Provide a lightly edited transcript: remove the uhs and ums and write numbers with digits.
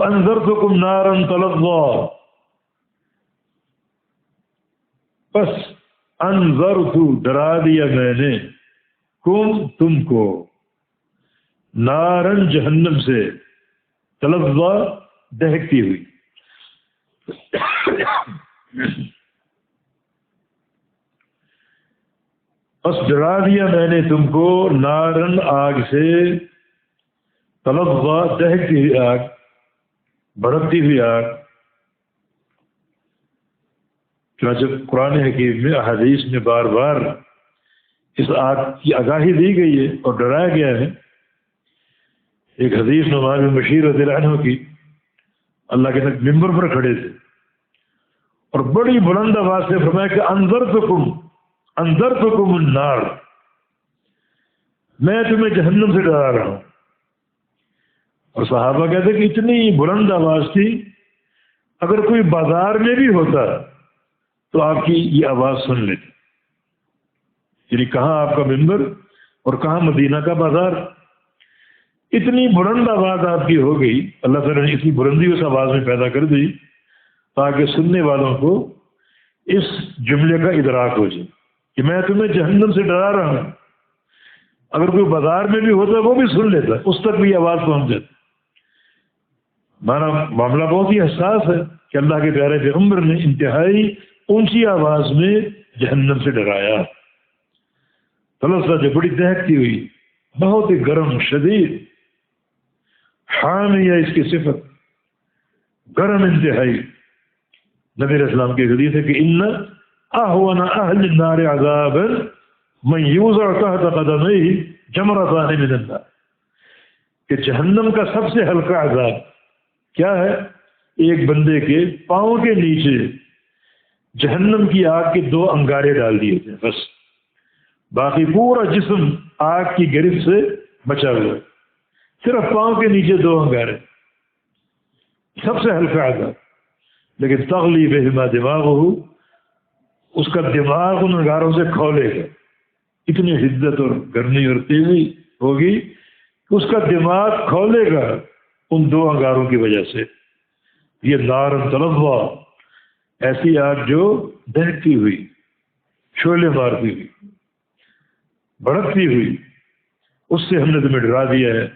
فانذرتکم نارا تلظی، پس انذرت ڈرا دیا میں نے، تم کو، نارن جہنم سے، تلظی دہکتی ہوئی، بس ڈرا دیا میں نے تم کو نارن آگ سے، تلظی دہکتی ہوئی آگ، بھڑکتی ہوئی آگ۔ چنانچہ قرآن حکیم میں، احادیث میں بار بار اس آگ کی آگاہی دی گئی ہے اور ڈرایا گیا ہے۔ ایک حدیث نعمان بن بشیر رضی اللہ عنہ کی، اللہ کے نبی ممبر پر کھڑے تھے اور بڑی بلند آواز سے فرمایا کہ انذرتکم النار، میں تمہیں جہنم سے ڈرا رہا ہوں۔ اور صحابہ کہتے کہ اتنی بلند آواز تھی، اگر کوئی بازار میں بھی ہوتا تو آپ کی یہ آواز سن لیتے، یعنی کہاں آپ کا ممبر اور کہاں مدینہ کا بازار، اتنی بلند آواز آپ کی ہو گئی، اللہ تعالیٰ نے اتنی بلندی اس آواز میں پیدا کر دی تاکہ سننے والوں کو اس جملے کا ادراک ہو جائے کہ میں تمہیں جہنم سے ڈرا رہا ہوں۔ اگر کوئی بازار میں بھی ہوتا وہ بھی سن لیتا، اس تک بھی آواز پہنچ جاتی۔ ہمارا معاملہ بہت ہی حساس ہے کہ اللہ کے پیارے پیغمبر نے انتہائی اونچی آواز میں جہنم سے ڈرایا۔ تلظی جو بڑی دہکتی ہوئی، بہت ہی گرم، شدید، حامیہ اس کی صفت، گرم انتہائی۔ نبی علیہ السلام کی حدیث ہے کہ ان اہون اہل النار عذابا من یوضع تحت قدمیہ جمرتان من النار، کہ جہنم کا سب سے ہلکا عذاب کیا ہے؟ ایک بندے کے پاؤں کے نیچے جہنم کی آگ کے 2 انگارے ڈال دیے تھے، بس باقی پورا جسم آگ کی گرفت سے بچا ہوا، صرف پاؤں کے نیچے 2 انگارے، سب سے ہلکا عذاب۔ لیکن تغلی بہما دماغہ، اس کا دماغ ان انگاروں سے کھولے گا، اتنی حدت اور گرمی اور تیزی ہوگی کہ اس کا دماغ کھولے گا ان 2 انگاروں کی وجہ سے۔ یہ نار تلظی، ایسی آگ جو دہکتی ہوئی، شعلے مارتی ہوئی، بھڑکتی ہوئی، اس سے ہم نے تمہیں ڈرا دیا ہے۔